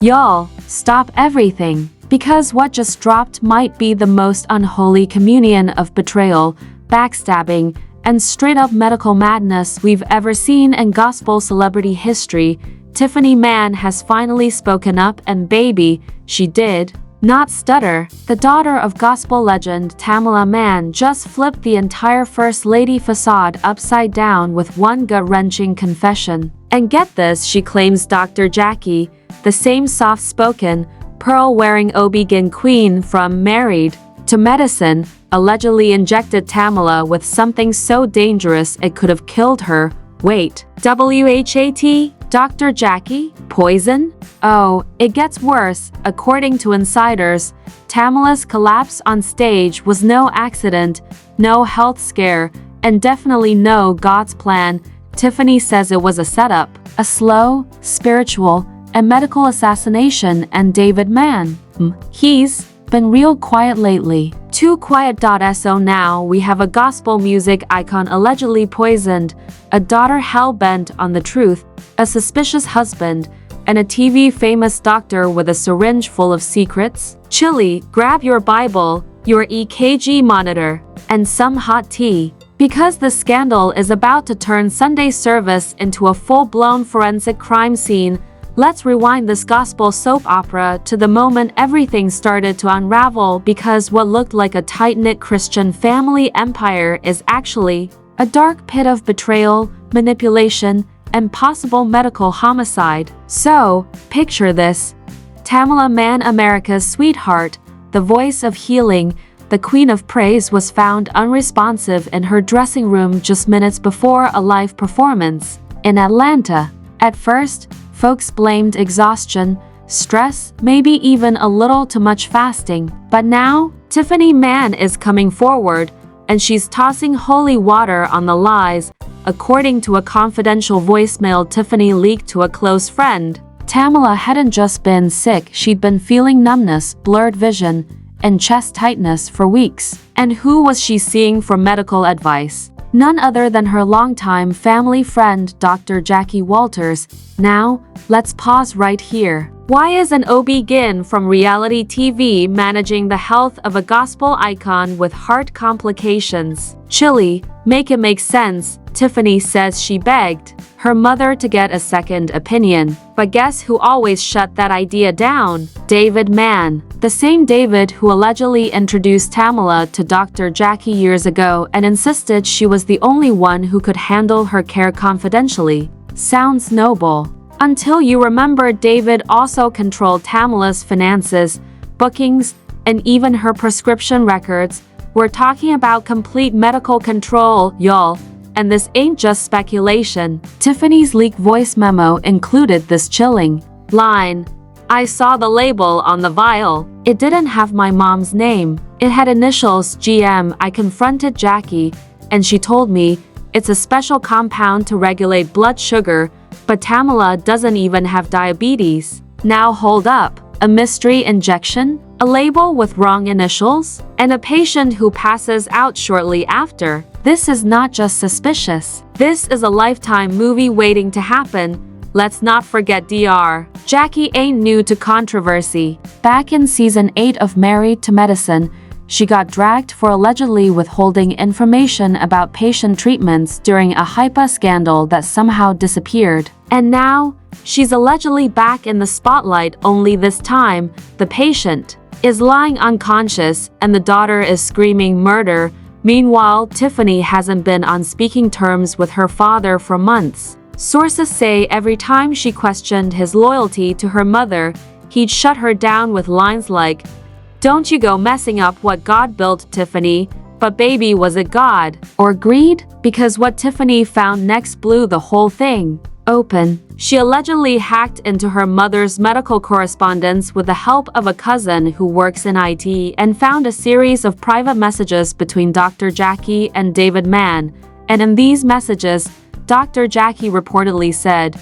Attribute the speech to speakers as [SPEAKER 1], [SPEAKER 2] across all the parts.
[SPEAKER 1] Y'all, stop everything. Because what just dropped might be the most unholy communion of betrayal, backstabbing, and straight-up medical madness we've ever seen in gospel celebrity history. Tiffany Mann has finally spoken up, and baby, she did not stutter. The daughter of gospel legend Tamela Mann just flipped the entire First Lady facade upside down with one gut-wrenching confession. And get this, she claims Dr. Jackie, the same soft-spoken, pearl-wearing OB-GYN queen from Married to Medicine, allegedly injected Tamela with something so dangerous it could have killed her. Wait, WHAT? Dr. Jackie? Poison? Oh, it gets worse. According to insiders, Tamela's collapse on stage was no accident, no health scare, and definitely no God's plan. Tiffany says it was a setup, a slow, spiritual, and medical assassination. And David Mann, he's been real quiet lately. Too quiet. So now we have a gospel music icon allegedly poisoned, a daughter hell-bent on the truth, a suspicious husband, and a TV famous doctor with a syringe full of secrets. Chilly, grab your Bible, your EKG monitor, and some hot tea. Because the scandal is about to turn Sunday service into a full-blown forensic crime scene, let's rewind this gospel soap opera to the moment everything started to unravel, because what looked like a tight-knit Christian family empire is actually a dark pit of betrayal, manipulation, and possible medical homicide. So, picture this. Tamela Mann, America's sweetheart, the voice of healing, the queen of praise, was found unresponsive in her dressing room just minutes before a live performance in Atlanta. At first, folks blamed exhaustion, stress, maybe even a little too much fasting. But now, Tiffany Mann is coming forward, and she's tossing holy water on the lies. According to a confidential voicemail Tiffany leaked to a close friend, Tamela hadn't just been sick, she'd been feeling numbness, blurred vision, and chest tightness for weeks. And who was she seeing for medical advice? None other than her longtime family friend, Dr. Jackie Walters. Now, let's pause right here. Why is an OB-GYN from reality TV managing the health of a gospel icon with heart complications? Chilly, make it make sense. Tiffany says she begged her mother to get a second opinion. But guess who always shut that idea down? David Mann. The same David who allegedly introduced Tamela to Dr. Jackie years ago and insisted she was the only one who could handle her care confidentially. Sounds noble. Until you remember David also controlled Tamela's finances, bookings, and even her prescription records. We're talking about complete medical control, y'all. And this ain't just speculation. Tiffany's leaked voice memo included this chilling line. I saw the label on the vial. It didn't have my mom's name. It had initials GM. I confronted Jackie, and she told me it's a special compound to regulate blood sugar, but Tamela doesn't even have diabetes. Now hold up. A mystery injection? A label with wrong initials? And a patient who passes out shortly after? This is not just suspicious. This is a Lifetime movie waiting to happen. Let's not forget Dr. Jackie ain't new to controversy. Back in season 8 of Married to Medicine, she got dragged for allegedly withholding information about patient treatments during a HIPAA scandal that somehow disappeared. And now, she's allegedly back in the spotlight, only this time, the patient is lying unconscious and the daughter is screaming murder. Meanwhile, Tiffany hasn't been on speaking terms with her father for months. Sources say every time she questioned his loyalty to her mother, he'd shut her down with lines like, "Don't you go messing up what God built, Tiffany." But baby, was it God? Or greed? Because what Tiffany found next blew the whole thing open. She allegedly hacked into her mother's medical correspondence with the help of a cousin who works in IT and found a series of private messages between Dr. Jackie and David Mann. And in these messages, Dr. Jackie reportedly said,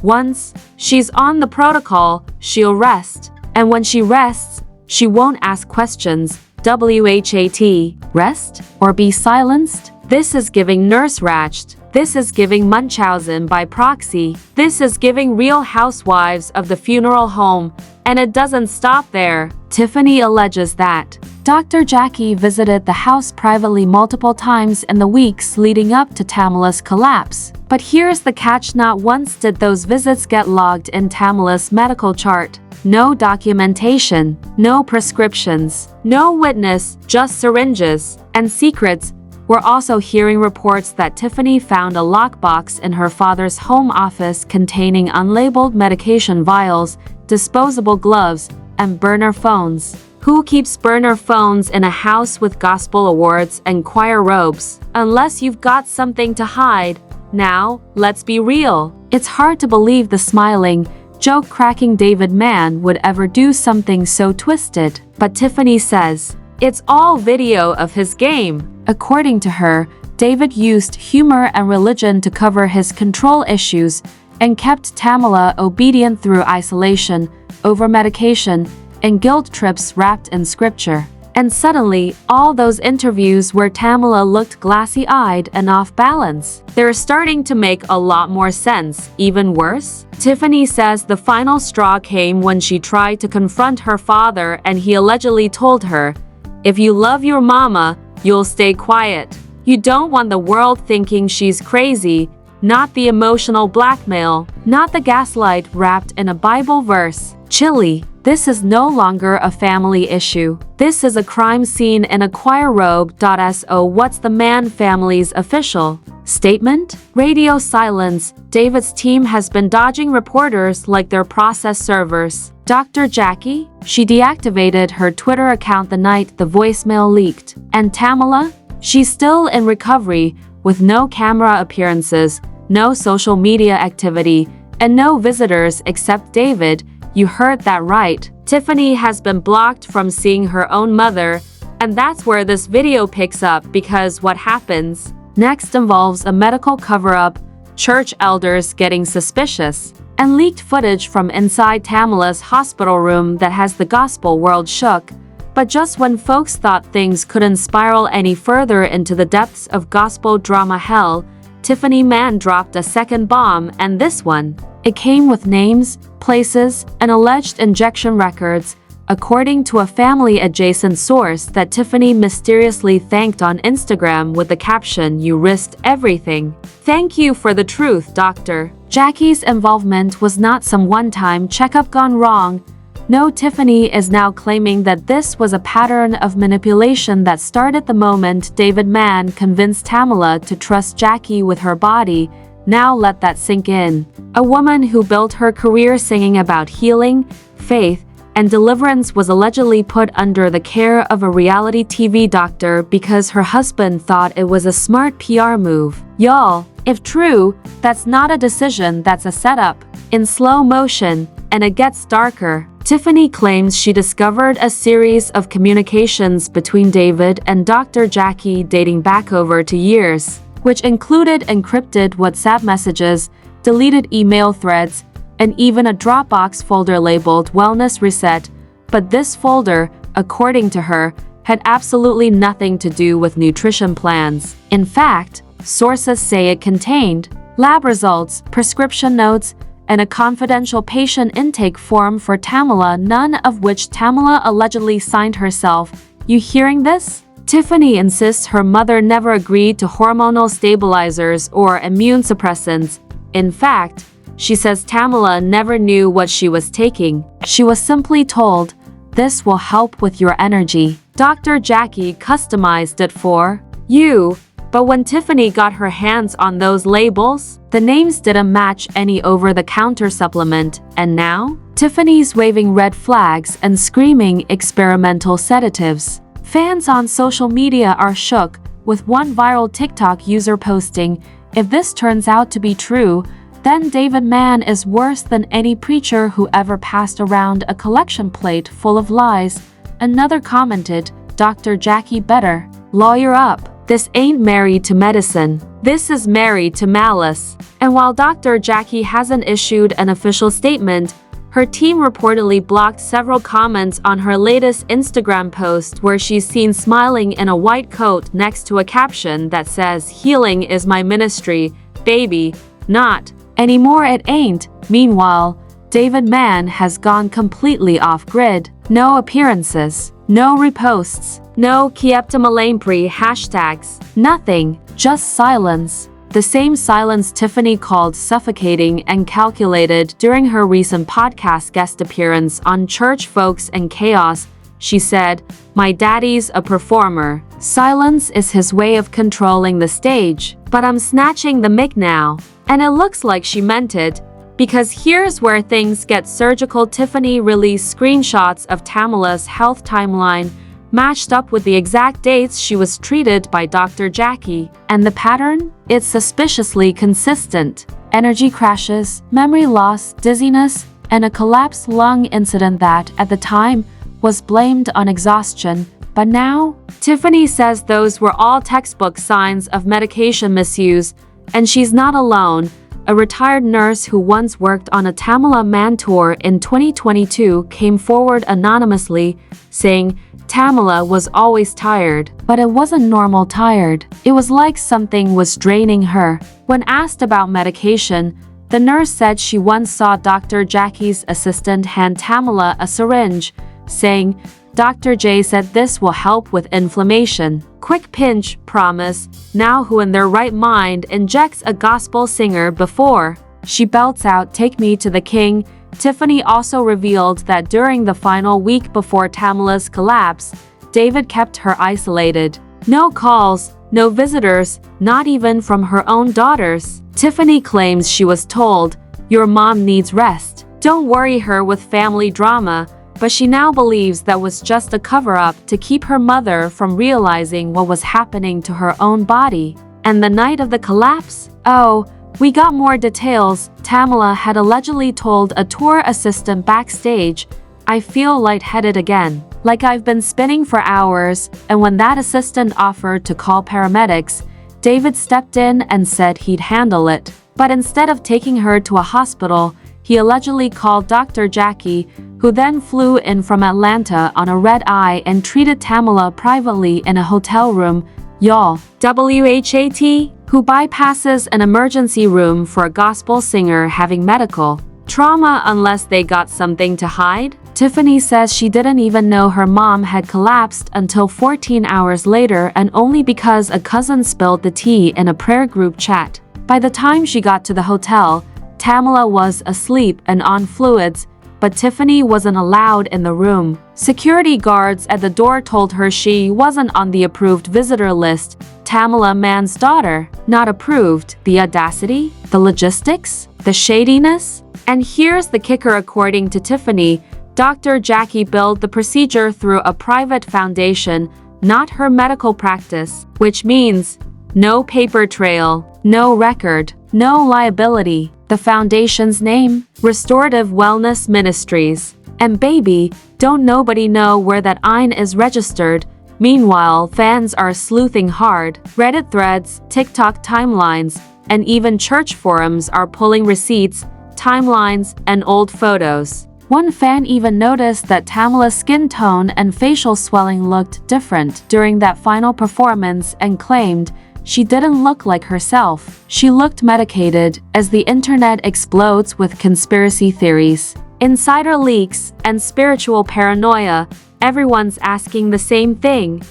[SPEAKER 1] once she's on the protocol, she'll rest. And when she rests, she won't ask questions. WHAT, rest or be silenced? This is giving nurse ratched. This is giving Munchausen by proxy. This is giving Real Housewives of the Funeral Home. And it doesn't stop there. Tiffany alleges that Dr. Jackie visited the house privately multiple times in the weeks leading up to Tamela's collapse. But here's the catch: not once did those visits get logged in Tamela's medical chart. No documentation, no prescriptions, no witness, just syringes and secrets. We're also hearing reports that Tiffany found a lockbox in her father's home office containing unlabeled medication vials, disposable gloves, and burner phones. Who keeps burner phones in a house with gospel awards and choir robes? Unless you've got something to hide. Now, let's be real. It's hard to believe the smiling, joke-cracking David Mann would ever do something so twisted. But Tiffany says, it's all video of his game. According to her, David used humor and religion to cover his control issues and kept Tamela obedient through isolation, over-medication, and guilt trips wrapped in scripture. And suddenly, all those interviews where Tamela looked glassy-eyed and off-balance, they're starting to make a lot more sense. Even worse, Tiffany says the final straw came when she tried to confront her father and he allegedly told her, "If you love your mama, you'll stay quiet. You don't want the world thinking she's crazy." Not the emotional blackmail, not the gaslight wrapped in a Bible verse. Chilly. This is no longer a family issue. This is a crime scene in a choir robe. So what's the Mann family's official statement? Radio silence. David's team has been dodging reporters like their process servers. Dr. Jackie? She deactivated her Twitter account the night the voicemail leaked. And Tamela? She's still in recovery, with no camera appearances, no social media activity, and no visitors except David. You heard that right. Tiffany has been blocked from seeing her own mother, and that's where this video picks up, because what happens next involves a medical cover-up, church elders getting suspicious, and leaked footage from inside Tamela's hospital room that has the gospel world shook. But just when folks thought things couldn't spiral any further into the depths of gospel drama hell, Tiffany Mann dropped a second bomb, and this one. It came with names, places, and alleged injection records, according to a family-adjacent source that Tiffany mysteriously thanked on Instagram with the caption, "You risked everything. Thank you for the truth, doctor." Jackie's involvement was not some one-time checkup gone wrong. No, Tiffany is now claiming that this was a pattern of manipulation that started the moment David Mann convinced Tamela to trust Jackie with her body. Now let that sink in. A woman who built her career singing about healing, faith, and deliverance was allegedly put under the care of a reality TV doctor because her husband thought it was a smart PR move. Y'all, if true, that's not a decision, that's a setup. In slow motion, and it gets darker. Tiffany claims she discovered a series of communications between David and Dr. Jackie dating back over 2 years, which included encrypted WhatsApp messages, deleted email threads, and even a Dropbox folder labeled Wellness Reset. But this folder, according to her, had absolutely nothing to do with nutrition plans. In fact, sources say it contained lab results, prescription notes, and a confidential patient intake form for Tamela, none of which Tamela allegedly signed herself. You hearing this? Tiffany insists her mother never agreed to hormonal stabilizers or immune suppressants. In fact, she says Tamela never knew what she was taking. She was simply told, "This will help with your energy." Dr. Jackie customized it for you. But when Tiffany got her hands on those labels, the names didn't match any over-the-counter supplement, and now, Tiffany's waving red flags and screaming experimental sedatives. Fans on social media are shook, with one viral TikTok user posting, "If this turns out to be true, then David Mann is worse than any preacher who ever passed around a collection plate full of lies." Another commented, "Dr. Jackie better lawyer up. This ain't married to medicine. This is married to malice." And while Dr. Jackie hasn't issued an official statement, Her team reportedly blocked several comments on her latest Instagram post where she's seen smiling in a white coat next to a caption that says, "Healing is my ministry, baby, not anymore it ain't." Meanwhile, David Mann has gone completely off-grid. No appearances, no reposts, no Tamela hashtags, nothing, just silence. The same silence Tiffany called suffocating and calculated during her recent podcast guest appearance on Church Folks and Chaos. She said, "My daddy's a performer. Silence is his way of controlling the stage. But I'm snatching the mic now." And it looks like she meant it, because here's where things get surgical. Tiffany released screenshots of Tamela's health timeline, matched up with the exact dates she was treated by Dr. Jackie. And the pattern? It's suspiciously consistent. Energy crashes, memory loss, dizziness, and a collapsed lung incident that, at the time, was blamed on exhaustion. But now, Tiffany says those were all textbook signs of medication misuse, and she's not alone. A retired nurse who once worked on a Tamela Mann tour in 2022 came forward anonymously, saying, "Tamela was always tired, but it wasn't normal tired. It was like something was draining her." When asked about medication, the nurse said she once saw Dr. Jackie's assistant hand Tamela a syringe, saying, "Dr. J said this will help with inflammation. Quick pinch, promise." Now who in their right mind injects a gospel singer before she belts out "Take Me to the King"? Tiffany also revealed that during the final week before Tamela's collapse, David kept her isolated. No calls, no visitors, not even from her own daughters. Tiffany claims she was told, "Your mom needs rest. Don't worry her with family drama," but she now believes that was just a cover-up to keep her mother from realizing what was happening to her own body. And the night of the collapse? Oh, we got more details. Tamela had allegedly told a tour assistant backstage, "I feel lightheaded again, like I've been spinning for hours," and when that assistant offered to call paramedics, David stepped in and said he'd handle it. But instead of taking her to a hospital, he allegedly called Dr. Jackie, who then flew in from Atlanta on a red-eye and treated Tamela privately in a hotel room. Y'all, WHAT? Who bypasses an emergency room for a gospel singer having medical trauma unless they got something to hide? Tiffany says she didn't even know her mom had collapsed until 14 hours later, and only because a cousin spilled the tea in a prayer group chat. By the time she got to the hotel, Tamela was asleep and on fluids, but Tiffany wasn't allowed in the room. Security guards at the door told her she wasn't on the approved visitor list. Tamela Mann's daughter, not approved. The audacity, the logistics, the shadiness? And here's the kicker. According to Tiffany, Dr. Jackie billed the procedure through a private foundation, not her medical practice, which means no paper trail, no record, no liability. The foundation's name? Restorative Wellness Ministries. And baby, don't nobody know where that IN is registered. Meanwhile, fans are sleuthing hard. Reddit threads, TikTok timelines, and even church forums are pulling receipts, timelines, and old photos. One fan even noticed that Tamela's skin tone and facial swelling looked different during that final performance and claimed she didn't look like herself. She looked medicated. As the internet explodes with conspiracy theories, insider leaks, and spiritual paranoia, everyone's asking the same thing.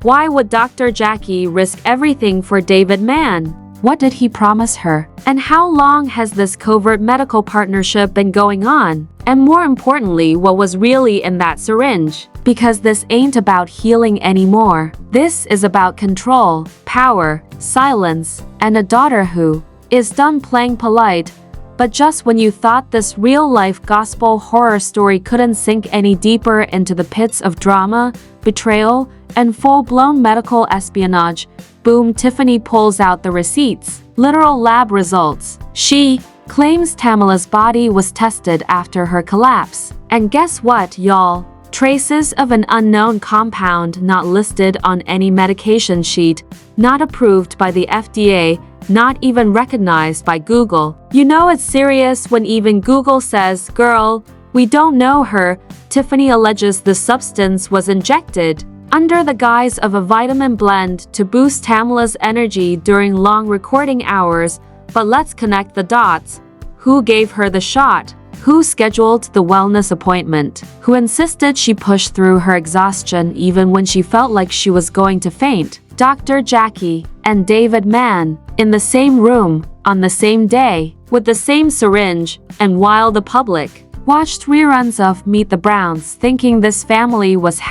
[SPEAKER 1] Why would Dr. Jackie risk everything for David Mann? What did he promise her? And how long has this covert medical partnership been going on? And more importantly, what was really in that syringe? Because this ain't about healing anymore. This is about control, power, silence, and a daughter who is done playing polite. But just when you thought this real-life gospel horror story couldn't sink any deeper into the pits of drama, betrayal, and full-blown medical espionage, boom, Tiffany pulls out the receipts. Literal lab results. She claims Tamela's body was tested after her collapse. And guess what, y'all? Traces of an unknown compound not listed on any medication sheet, not approved by the FDA, not even recognized by Google. You know it's serious when even Google says, "Girl, "We don't know her." Tiffany alleges the substance was injected under the guise of a vitamin blend to boost Tamela's energy during long recording hours. But let's connect the dots. Who gave her the shot? Who scheduled the wellness appointment? Who insisted she push through her exhaustion even when she felt like she was going to faint? Dr. Jackie and David Mann, in the same room, on the same day, with the same syringe, and while the public watched reruns of Meet the Browns thinking this family was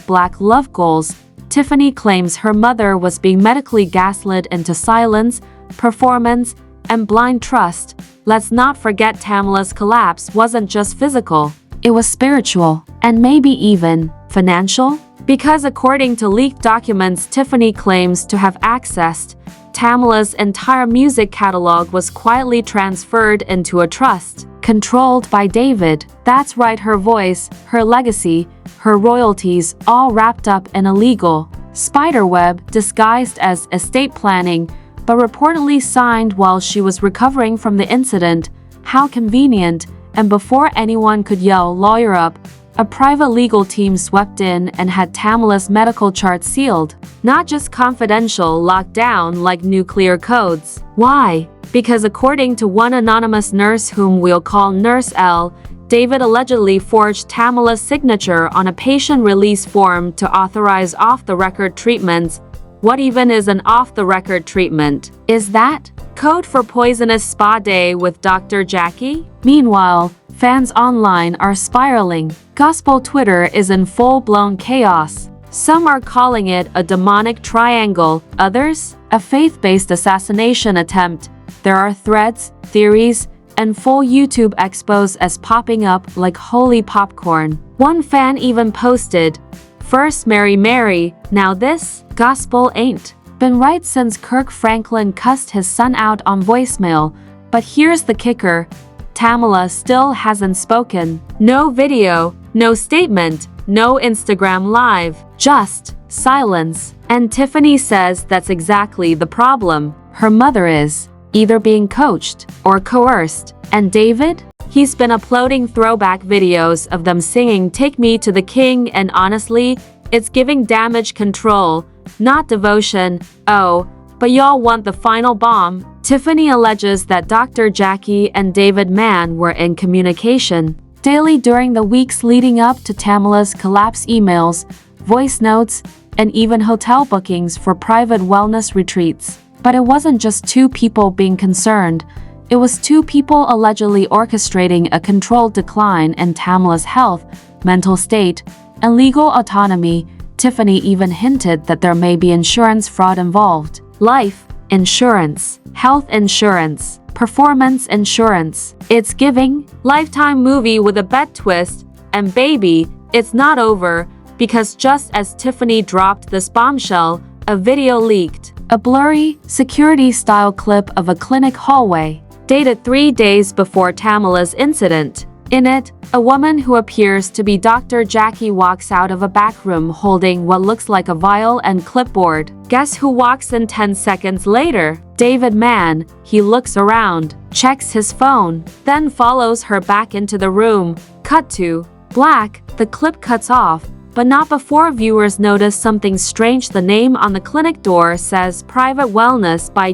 [SPEAKER 1] #Black Love Goals, Tiffany claims her mother was being medically gaslit into silence, performance, and blind trust. Let's not forget Tamela's collapse wasn't just physical. It was spiritual, and maybe even financial. Because according to leaked documents Tiffany claims to have accessed, Tamela's entire music catalog was quietly transferred into a trust, controlled by David. That's right, her voice, her legacy, her royalties, all wrapped up in a legal spiderweb disguised as estate planning, but reportedly signed while she was recovering from the incident. How convenient. And before anyone could yell "lawyer up," a private legal team swept in and had Tamela's medical chart sealed. Not just confidential, locked down like nuclear codes. Why? Because according to one anonymous nurse whom we'll call Nurse L, David allegedly forged Tamela's signature on a patient release form to authorize off-the-record treatments. What even is an off-the-record treatment? Is that code for poisonous spa day with Dr. Jackie? Meanwhile, fans online are spiraling. Gospel Twitter is in full-blown chaos. Some are calling it a demonic triangle, others, a faith-based assassination attempt. There are threads, theories, and full YouTube expos as popping up like holy popcorn. One fan even posted, "First Mary Mary, now this? Gospel ain't been right since Kirk Franklin cussed his son out on voicemail." But here's the kicker. Tamela still hasn't spoken. No video, no statement, no Instagram live, just silence. And Tiffany says that's exactly the problem. Her mother is either being coached or coerced. And David? He's been uploading throwback videos of them singing "Take Me to the King," and honestly, it's giving damage control, not devotion. Oh, but y'all want the final bomb? Tiffany alleges that Dr. Jackie and David Mann were in communication daily during the weeks leading up to Tamela's collapse. Emails, voice notes, and even hotel bookings for private wellness retreats. But it wasn't just two people being concerned. It was two people allegedly orchestrating a controlled decline in Tamela's health, mental state, and legal autonomy. Tiffany even hinted that there may be insurance fraud involved. Life insurance, health insurance, performance insurance. It's giving Lifetime movie with a bet twist. And baby, it's not over, because just as Tiffany dropped this bombshell, a video leaked. A blurry, security-style clip of a clinic hallway, dated 3 days before Tamela's incident. In it, a woman who appears to be Dr. Jackie walks out of a back room holding what looks like a vial and clipboard. Guess who walks in 10 seconds later? David Mann. He looks around, checks his phone, then follows her back into the room. Cut to black. The clip cuts off, but not before viewers notice something strange. The name on the clinic door says Private Wellness by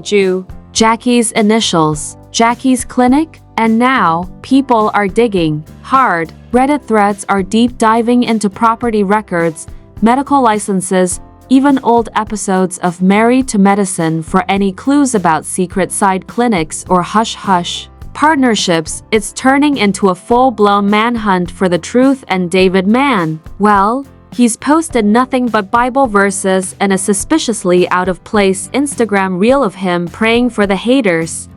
[SPEAKER 1] Jackie's initials. Jackie's clinic? And now, people are digging hard. Reddit threads are deep diving into property records, medical licenses, even old episodes of Married to Medicine for any clues about secret side clinics or hush-hush partnerships. It's turning into a full-blown manhunt for the truth. And David Mann, well, he's posted nothing but Bible verses and a suspiciously out-of-place Instagram reel of him praying for the haters.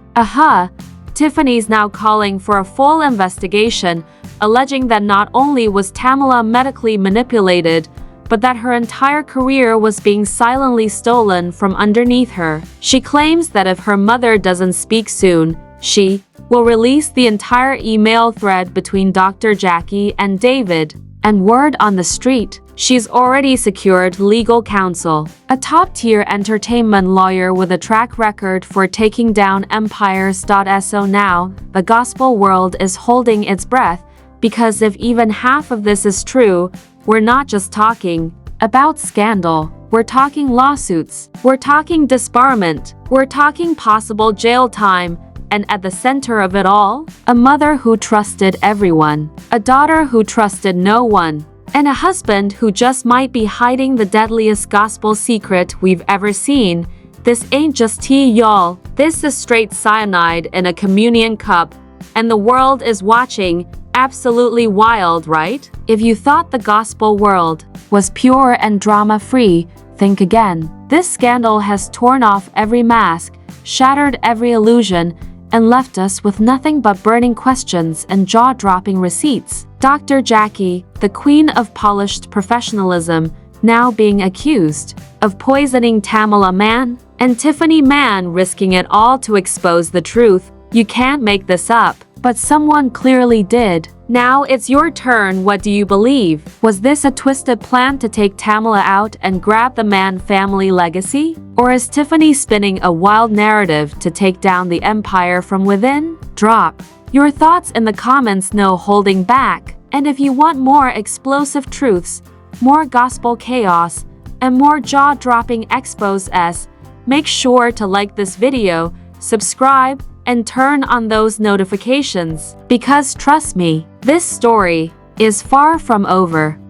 [SPEAKER 1] Tiffany's now calling for a full investigation, alleging that not only was Tamela medically manipulated, but that her entire career was being silently stolen from underneath her. She claims that if her mother doesn't speak soon, she will release the entire email thread between Dr. Jackie and David. And word on the street, she's already secured legal counsel. A top-tier entertainment lawyer with a track record for taking down empires. So now, the gospel world is holding its breath Because if even half of this is true, we're not just talking about scandal. We're talking lawsuits. We're talking disbarment. We're talking possible jail time. And at the center of it all, a mother who trusted everyone, a daughter who trusted no one, and a husband who just might be hiding the deadliest gospel secret we've ever seen. This ain't just tea, y'all. This is straight cyanide in a communion cup. And the world is watching. Absolutely wild, right? If you thought the gospel world was pure and drama-free, think again. This scandal has torn off every mask, shattered every illusion, and left us with nothing but burning questions and jaw-dropping receipts. Dr. Jackie, the queen of polished professionalism, now being accused of poisoning Tamela Mann, and Tiffany Mann risking it all to expose the truth. You can't make this up. But someone clearly did. Now it's your turn. What do you believe? Was this a twisted plan to take Tamela out and grab the Mann family legacy? Or is Tiffany spinning a wild narrative to take down the empire from within? Drop your thoughts in the comments, no holding back. And if you want more explosive truths, more gospel chaos, and more jaw-dropping exposes, make sure to like this video, subscribe, and turn on those notifications. Because trust me, this story is far from over.